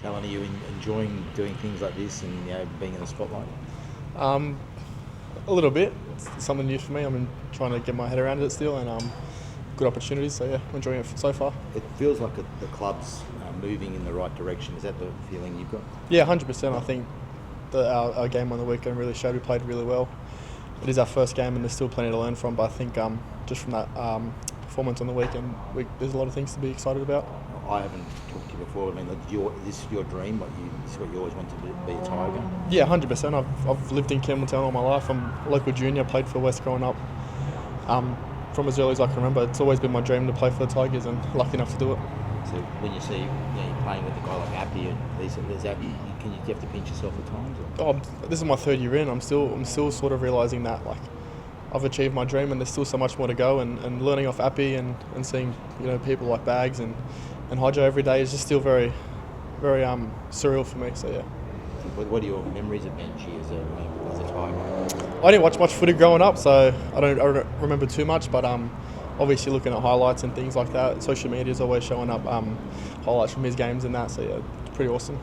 Tallyn, are you enjoying doing things like this and being in the spotlight? A little bit. It's something new for me. I'm trying to get my head around it still, and good opportunities. So yeah, I'm enjoying it so far. It feels like the club's moving in the right direction. Is that the feeling you've got? Yeah, 100%. I think that our game on the weekend really showed we played really well. It is our first game, and there's still plenty to learn from. But I think just from that performance on the weekend, there's a lot of things to be excited about. I haven't talked to you before. I mean, this is your dream. This is what you always wanted to be a Tiger. Yeah, 100%. I've lived in Campbelltown all my life. I'm a local junior. Played for West growing up. From as early as I can remember, it's always been my dream to play for the Tigers, and lucky enough to do it. So when you see you're playing with a guy like Appy and there's Appy, do you have to pinch yourself at times? This is my third year in. I'm still sort of realising that I've achieved my dream, and there's still so much more to go. And learning off Appy and seeing people like Bags and Hodjo every day is just still very, very surreal for me. So yeah. What are your memories of Benji as a Tiger? I didn't watch much footy growing up, so I don't remember too much. But obviously looking at highlights and things like that, social media is always showing up highlights from his games and that. So yeah, it's pretty awesome.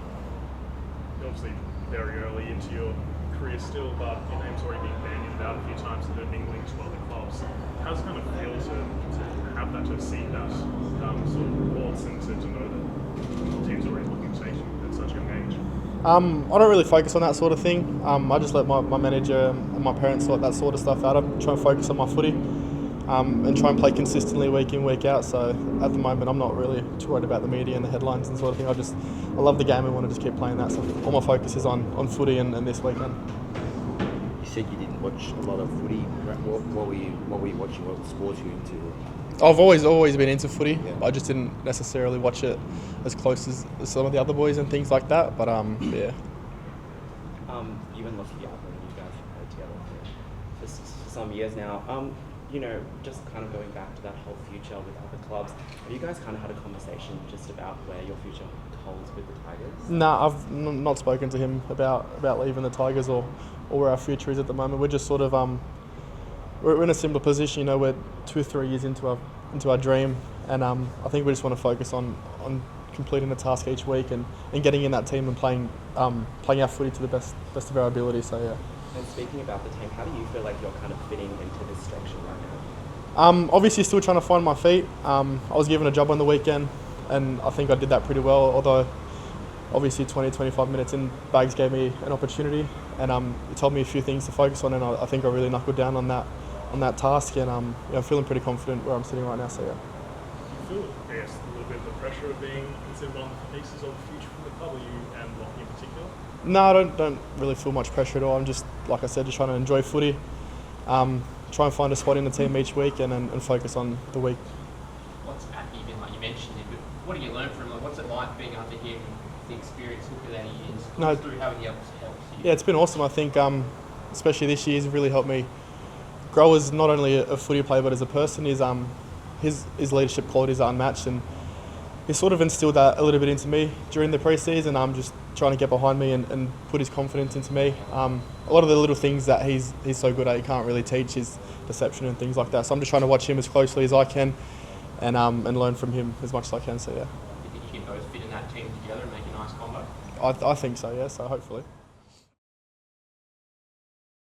You're obviously very early into your career still, but your name's already been bandied about a few times to the mingling to other clubs. How does it kind of feel to have that, to see that sort of waltz and to know that the team's already looking to take you at such a young age? I don't really focus on that sort of thing. I just let my manager and my parents sort that sort of stuff out. I try and focus on my footy and try and play consistently week in, week out. So at the moment, I'm not really too worried about the media and the headlines and sort of thing. I love the game and want to just keep playing that. So all my focus is on footy and this weekend. You said you didn't watch a lot of footy. What were you watching? What sports were you into? I've always been into footy. Yeah. I just didn't necessarily watch it as close as some of the other boys and things like that. But yeah. You and Lockie Galvin, you guys have played together for some years now. Just kind of going back to that whole future with other clubs, have you guys kind of had a conversation just about where your future holds with the Tigers? Nah, I've not spoken to him about leaving the Tigers or where our future is at the moment. We're just sort of we're in a similar position. We're 2 or 3 years into our dream, and I think we just want to focus on completing the task each week and getting in that team and playing our footy to the best of our ability. So yeah. And speaking about the team, how do you feel like you're kind of fitting into this structure right now? Obviously still trying to find my feet. I was given a job on the weekend, and I think I did that pretty well, although obviously 20-25 minutes in, Bags gave me an opportunity, and he told me a few things to focus on, and I think I really knuckled down on that task, and I'm feeling pretty confident where I'm sitting right now. So yeah. Do you feel, I guess, a little bit of the pressure of being considered one of the pieces of the future for the club, or you and Lockie in particular? No, I don't really feel much pressure at all. I'm just, like I said, just trying to enjoy footy, try and find a spot in the team each week, and focus on the week. What's Appy been like? You mentioned it, but what do you learn from him? What's it like being under him, the experience hooker that he is, through how he helps you? Yeah, it's been awesome. I think, especially this year, he's really helped me grow as not only a footy player but as a person. His leadership qualities are unmatched, and he sort of instilled that a little bit into me during the pre-season. I'm just trying to get behind me and put his confidence into me. A lot of the little things that he's so good at, he can't really teach, his perception and things like that. So I'm just trying to watch him as closely as I can and learn from him as much as I can. So yeah. Do you think you can both fit in that team together and make a nice combo? I think so, yeah, so hopefully.